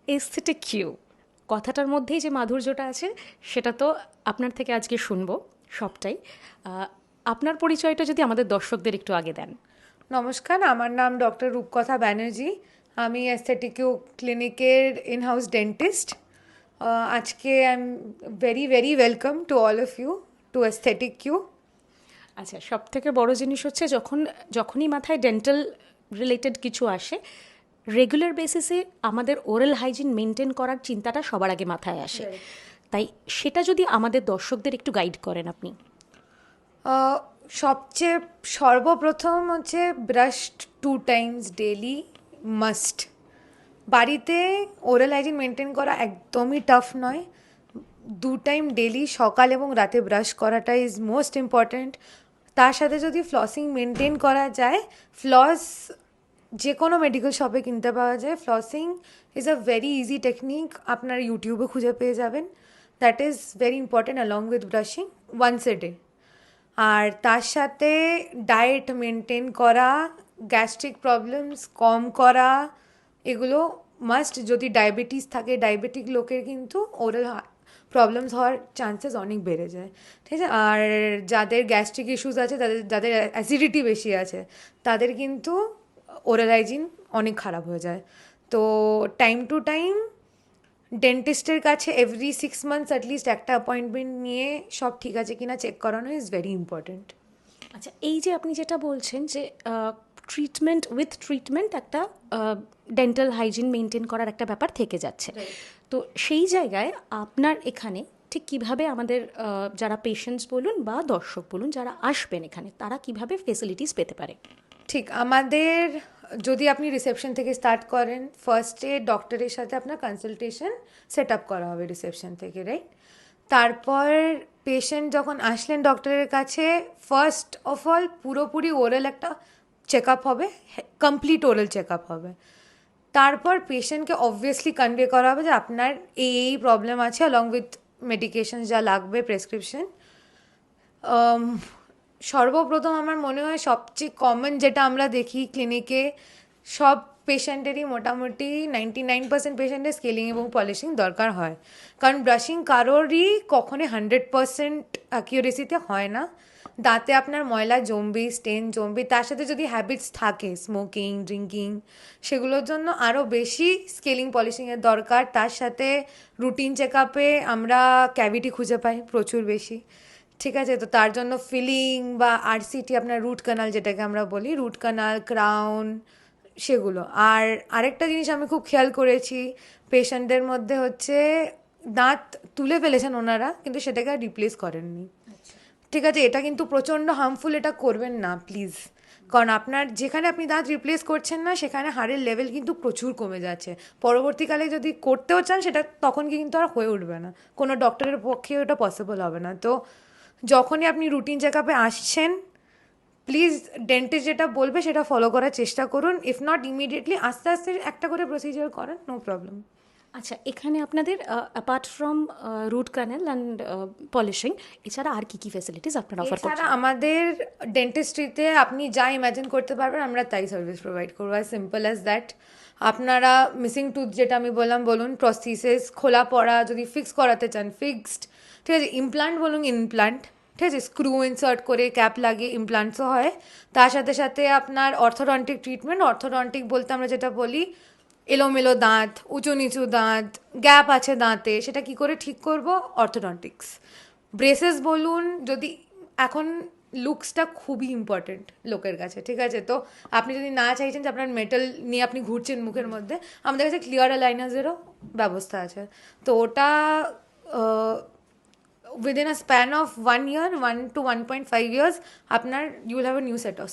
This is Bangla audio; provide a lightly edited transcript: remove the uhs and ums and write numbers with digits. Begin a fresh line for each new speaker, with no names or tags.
এস্থেটিক কিউ কথাটার মধ্যেই যে মাধুর্যটা আছে সেটা তো আপনার থেকে আজকে শুনবো সবটাই। আপনার পরিচয়টা যদি আমাদের দর্শকদের একটু আগে দেন।
নমস্কার, আমার নাম ডক্টর রূপকথা ব্যানার্জি। আমি অ্যাস্থেটিকিউ ক্লিনিকের ইন হাউস ডেন্টিস্ট। আজকে I am very very welcome to all of you to Aesthetic Q.
আচ্ছা, সব থেকে বড় জিনিস হচ্ছে যখনই মাথায় ডেন্টাল রিলেটেড কিছু আসে, রেগুলার বেসিসে আমাদের ওরাল হাইজিন মেনটেন করার চিন্তাটা সবার আগে মাথায় আসে। তাই সেটা যদি আমাদের দর্শকদের একটু গাইড করেন আপনি।
সবচেয়ে সর্বপ্রথম হচ্ছে ব্রাশ 2 টাইমস ডেলি মাস্ট। বাড়িতে ওরাল হাইজিন মেনটেন করা একদমই টাফ নয়। 2 টাইম ডেলি সকাল এবং রাতে ব্রাশ করাটা ইজ মোস্ট ইম্পর্ট্যান্ট। তার সাথে যদি ফ্লসিং মেনটেন করা যায়, ফ্লস যে কোনো মেডিকেল শপে কিনতে পাওয়া যায়। Flossing is a very easy technique, আপনার ইউটিউবে খুঁজে পেয়ে যাবেন। That is very important along with brushing once a day. আর তার সাথে ডায়েট মেনটেন করা, গ্যাস্ট্রিক প্রবলেমস কম করা, এগুলো মাস্ট। যদি ডায়াবেটিস থাকে, ডায়াবেটিক লোকের কিন্তু ওরাল প্রবলেমস হওয়ার চান্সেস অনেক বেড়ে যায়, ঠিক আছে। আর যাদের গ্যাস্ট্রিক ইস্যুস আছে, যাদের অ্যাসিডিটি বেশি আছে, তাদের কিন্তু ওরাল হাইজিন অনেক খারাপ হয়ে যায়। তো টাইম টু টাইম ডেন্টিস্টের কাছে এভরি 6 মান্থস অ্যাটলিস্ট একটা অ্যাপয়েন্টমেন্ট নিয়ে সব ঠিক আছে কিনা চেক করানো ইজ ভেরি ইম্পর্ট্যান্ট।
আচ্ছা, এই যে আপনি যেটা বলছেন যে ট্রিটমেন্ট একটা ডেন্টাল হাইজিন মেনটেন করার একটা ব্যাপার থেকে যাচ্ছে। তো সেই জায়গায় আপনার এখানে ঠিক কিভাবে আমাদের যারা পেশেন্টস বলুন বা দর্শক বলুন যারা আসবেন এখানে, তারা কিভাবে ফেসিলিটিস পেতে পারে?
ঠিক, আমাদের যদি আপনি রিসেপশন থেকে স্টার্ট করেন, ফার্স্টে ডক্টরের সাথে আপনার কনসালটেশন সেট আপ করা হবে রিসেপশন থেকে, রাইট। তারপর পেশেন্ট যখন আসলেন ডক্টরের কাছে, ফার্স্ট অফ অল পুরোপুরি ওরাল একটা চেক আপ হবে, কমপ্লিট ওরাল চেক আপ হবে। তারপর পেশেন্টকে অবভিয়াসলি কনভে করা হবে যে আপনার এই প্রবলেম আছে, অলং উইথ মেডিকেশন যা লাগবে, প্রেসক্রিপশন। সর্বপ্রথম আমার মনে হয় সবচেয়ে কমন যেটা আমরা দেখি ক্লিনিকে, সব পেশেন্টেরই মোটামুটি 99% পেশেন্টের স্কেলিং এবং পলিশিং দরকার হয়। কারণ ব্রাশিং কারোরই কখনোই 100% অ্যাকিউরেসিতে হয় না। দাঁতে আপনার ময়লা জমবে, স্টেন জমবে, তার সাথে যদি হ্যাবিটস থাকে স্মোকিং, ড্রিঙ্কিং, সেগুলোর জন্য আরও বেশি স্কেলিং পলিশিংয়ের দরকার। তার সাথে রুটিন চেক আপে আমরা ক্যাভিটি খুঁজে পাই প্রচুর বেশি, ঠিক আছে। তো তার জন্য ফিলিং বা আরসিটি, আপনার রুট কানাল যেটাকে আমরা বলি, রুট কানাল, ক্রাউন, সেগুলো। আর আরেকটা জিনিস আমি খুব খেয়াল করেছি পেশেন্টদের মধ্যে হচ্ছে, দাঁত তুলে ফেলেছেন ওনারা কিন্তু সেটাকে আর রিপ্লেস করেননি, ঠিক আছে। এটা কিন্তু প্রচণ্ড হার্মফুল, এটা করবেন না প্লিজ। কারণ আপনার যেখানে আপনি দাঁত রিপ্লেস করছেন না, সেখানে হাড়ের লেভেল কিন্তু প্রচুর কমে যাচ্ছে। পরবর্তীকালে যদি করতেও চান, সেটা তখন কিন্তু আর হয়ে উঠবে না, কোনো ডক্টরের পক্ষে ওটা পসিবল হবে না। তো যখনই আপনি রুটিন চেক আপে আসছেন, প্লিজ ডেন্টিস্ট যেটা বলবে সেটা ফলো করার চেষ্টা করুন। ইফ নট ইমিডিয়েটলি আস্তে আস্তে একটা করে প্রসিজার করেন, নো প্রবলেম।
আচ্ছা, এখানে আপনাদের apart from root canal and polishing, এছাড়া আর কি কি ফেসিলিটিস আপনারা অফার
এছাড়া
করছেন?
আমাদের ডেন্টিস্ট্রিতে আপনি যা ইমাজিন করতে পারবেন আমরা তাই সার্ভিস প্রোভাইড করবো, অ্যাজ সিম্পল অ্যাজ দ্যাট। আপনারা মিসিং টুথ যেটা আমি বললাম বলুন, প্রস্থিসিস, খোলা পড়া যদি ফিক্স করাতে চান ফিক্সড, ঠিক আছে। ইমপ্লান্ট বলুন ইমপ্লান্ট, ঠিক আছে। স্ক্রু ইনসার্ট করে ক্যাপ লাগিয়ে ইমপ্লান্টসও হয়। তার সাথে সাথে আপনার অর্থোডন্টিক ট্রিটমেন্ট, অর্থোডন্টিক বলতে আমরা যেটা বলি এলোমেলো দাঁত, উঁচু নিচু দাঁত, গ্যাপ আছে দাঁতে, সেটা কি করে ঠিক করব, অর্থোডন্টিক্স। ব্রেসেস বলুন, যদি এখন লুকসটা খুবই ইম্পর্টেন্ট লোকের কাছে, ঠিক আছে। তো আপনি যদি না চাইছেন যে আপনার মেটাল নিয়ে আপনি ঘুরছেন মুখের মধ্যে, আমাদের কাছে ক্লিয়ার অ্যালাইনার্সেরও ব্যবস্থা আছে। তো ওটা within a span of 1 year, 1 to 1.5 years, আপনার you will have a new set of